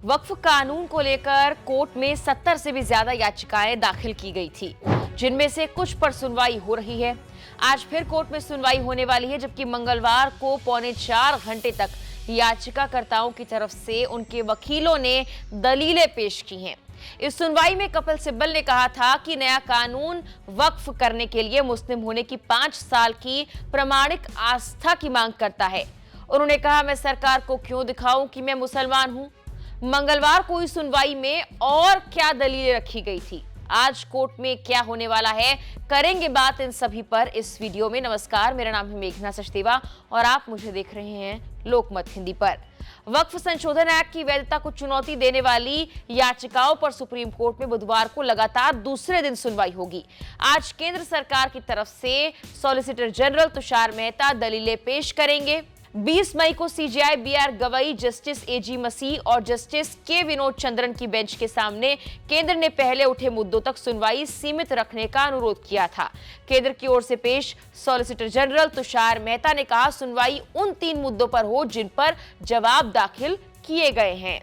वक्फ कानून को लेकर कोर्ट में 70 से भी ज्यादा याचिकाएं दाखिल की गई थी, जिनमें से कुछ पर सुनवाई हो रही है। आज फिर कोर्ट में सुनवाई होने वाली है, जबकि मंगलवार को 3.25 घंटे तक याचिकाकर्ताओं की तरफ से उनके वकीलों ने दलीलें पेश की हैं। इस सुनवाई में कपिल सिब्बल ने कहा था कि नया कानून वक्फ करने के लिए मुस्लिम होने की 5 साल की प्रमाणिक आस्था की मांग करता है। उन्होंने कहा, मैं सरकार को क्यों दिखाऊं कि मैं मुसलमान हूं। मंगलवार को इस सुनवाई में और क्या दलीलें रखी गई थी, आज कोर्ट में क्या होने वाला है, करेंगे बात इन सभी पर इस वीडियो में। नमस्कार, मेरा नाम है मेघना सचदेवा और आप मुझे देख रहे हैं लोकमत हिंदी पर। वक्फ संशोधन एक्ट की वैधता को चुनौती देने वाली याचिकाओं पर सुप्रीम कोर्ट में बुधवार को लगातार दूसरे दिन सुनवाई होगी। आज केंद्र सरकार की तरफ से सॉलिसिटर जनरल तुषार मेहता दलीलें पेश करेंगे। 20 मई को सीजेआई बीआर गवई, जस्टिस एजी मसीह और जस्टिस के विनोद चंद्रन की बेंच के सामने केंद्र ने पहले उठे मुद्दों तक सुनवाई सीमित रखने का अनुरोध किया था। केंद्र की ओर से पेश सॉलिसिटर जनरल तुषार मेहता ने कहा, सुनवाई उन 3 मुद्दों पर हो जिन पर जवाब दाखिल किए गए हैं।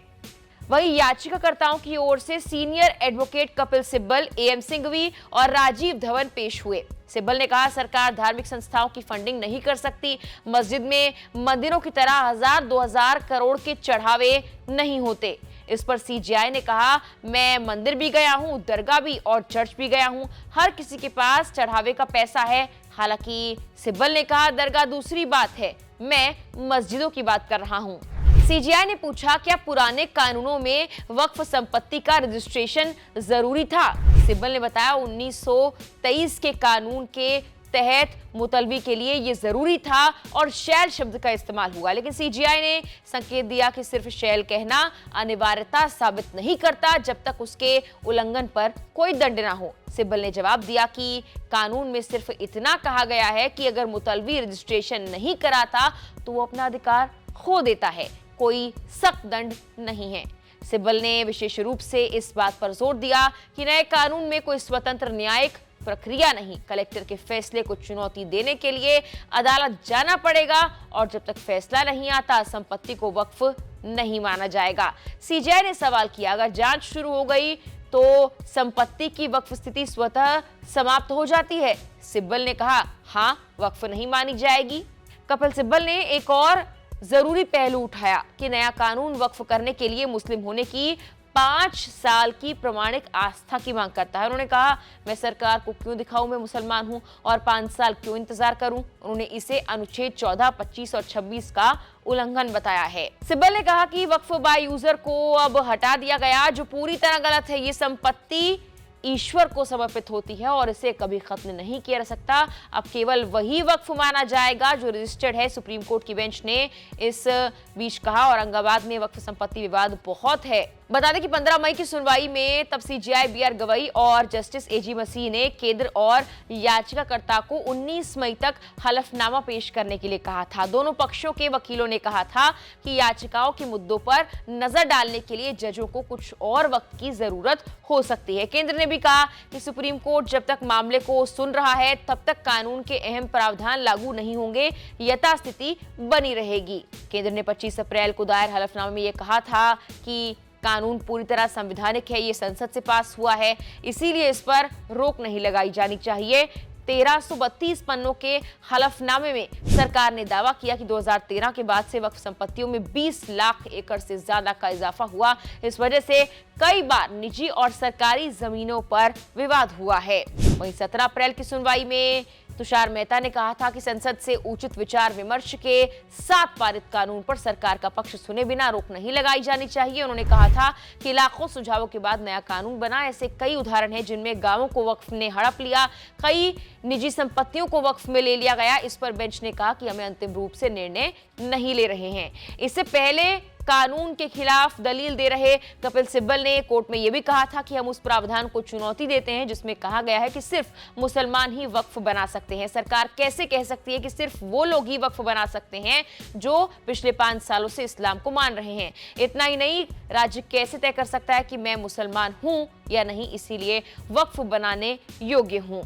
वहीं याचिकाकर्ताओं की ओर से senior advocate Kapil Sibal, am Singhvi और राजीव धवन पेश हुए। सिब्बल ने कहा, सरकार धार्मिक संस्थाओं की फंडिंग नहीं कर सकती। मस्जिद में मंदिरों की तरह 1000-2000 करोड़ के चढ़ावे नहीं होते। इस पर सीजेआई ने कहा, मैं मंदिर भी गया हूं, दरगाह भी और चर्च भी गया हूं, हर किसी के पास चढ़ावे का पैसा है। हालांकि सिब्बल ने कहा, दरगाह दूसरी बात है, मैं मस्जिदों की बात कर रहा हूं। सीजेआई ने पूछा, क्या पुराने कानूनों में वक्फ संपत्ति का रजिस्ट्रेशन जरूरी था। सिब्बल ने बताया, 1923 के कानून के तहत मुतलबी के लिए यह जरूरी था और शैल शब्द का इस्तेमाल हुआ, लेकिन सीजेआई ने संकेत दिया कि सिर्फ शैल कहना अनिवार्यता साबित नहीं करता जब तक उसके उल्लंघन पर कोई दंड ना हो। सिब्बल ने जवाब दिया कि कानून में सिर्फ इतना कहा गया है कि अगर मुतलबी रजिस्ट्रेशन नहीं कराता तो वो अपना अधिकार खो देता है, कोई सख्त दंड नहीं है। सिब्बल ने विशेष रूप से इस बात पर जोर दिया कि नए कानून में कोई स्वतंत्र न्यायिक प्रक्रिया नहीं, कलेक्टर के फैसले को चुनौती देने के लिए अदालत जाना पड़ेगा और जब तक फैसला नहीं आता संपत्ति को वक्फ नहीं माना जाएगा। सीजेआई ने सवाल किया, अगर जांच शुरू हो गई तो संपत्ति की वक्फ स्थिति स्वतः समाप्त हो जाती है। सिब्बल ने कहा, हाँ, वक्फ नहीं मानी जाएगी। कपिल सिब्बल ने एक और जरूरी पहलू उठाया कि नया कानून वक्फ करने के लिए मुस्लिम होने की 5 साल की प्रमाणिक आस्था की मांग करता है। उन्होंने कहा, मैं सरकार को क्यों दिखाऊं मैं मुसलमान हूं और 5 साल क्यों इंतजार करूं। उन्होंने इसे अनुच्छेद 14, 25 और 26 का उल्लंघन बताया है। सिब्बल ने कहा कि वक्फ बाय यूजर को अब हटा दिया गया, जो पूरी तरह गलत है। ये संपत्ति ईश्वर को समर्पित होती है और इसे कभी खत्म नहीं किया जा सकता। अब केवल वही वक्फ माना जाएगा जो रजिस्टर्ड है, सुप्रीम कोर्ट की बेंच ने इस बीच कहा। औरंगाबाद में वक्फ संपत्ति विवाद बहुत है। बता दें कि 15 मई की सुनवाई में तब सीजेआई बीआर गवई और जस्टिस एजी मसीह ने केंद्र और याचिकाकर्ता को 19 मई तक हलफनामा पेश करने के लिए कहा था। दोनों पक्षों के वकीलों ने कहा था कि याचिकाओं के मुद्दों पर नजर डालने के लिए जजों को कुछ और वक्त की जरूरत हो सकती है। केंद्र ने भी कहा कि सुप्रीम कोर्ट जब तक मामले को सुन रहा है तब तक कानून के अहम प्रावधान लागू नहीं होंगे, यथास्थिति बनी रहेगी। केंद्र ने 25 अप्रैल को दायर हलफनामे में यह कहा था कि कानून पूरी तरह संवैधानिक है, ये संसद से पास हुआ है, इसीलिए इस पर रोक नहीं लगाई जानी चाहिए। 1332 पन्नों के हलफनामे में सरकार ने दावा किया कि 2013 के बाद से वक्फ संपत्तियों में 20 लाख एकड़ से ज्यादा का इजाफा हुआ। इस वजह से कई बार निजी और सरकारी जमीनों पर विवाद हुआ है। वहीं 17 अप्रैल की सुनवाई में तुषार मेहता ने कहा था कि संसद से उचित विचार विमर्श के साथ पारित कानून पर सरकार का पक्ष सुने बिना रोक नहीं लगाई जानी चाहिए। उन्होंने कहा था कि लाखों सुझावों के बाद नया कानून बना। ऐसे कई उदाहरण हैं जिनमें गांवों को वक्फ ने हड़प लिया, कई निजी संपत्तियों को वक्फ में ले लिया गया। इस पर बेंच ने कहा कि हमें अंतिम रूप से निर्णय नहीं ले रहे हैं। इससे पहले कानून के खिलाफ दलील दे रहे कपिल सिब्बल ने कोर्ट में यह भी कहा था कि हम उस प्रावधान को चुनौती देते हैं जिसमें कहा गया है कि सिर्फ मुसलमान ही वक्फ बना सकते हैं। सरकार कैसे कह सकती है कि सिर्फ वो लोग ही वक्फ बना सकते हैं जो पिछले 5 सालों से इस्लाम को मान रहे हैं। इतना ही नहीं, राज्य कैसे तय कर सकता है कि मैं मुसलमान हूं या नहीं, इसीलिए वक्फ बनाने योग्य हूं।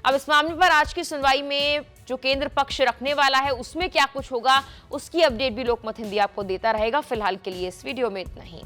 अब इस मामले पर आज की सुनवाई में जो केंद्र पक्ष रखने वाला है उसमें क्या कुछ होगा, उसकी अपडेट भी लोकमत हिंदी आपको देता रहेगा। फिलहाल के लिए इस वीडियो में इतना ही।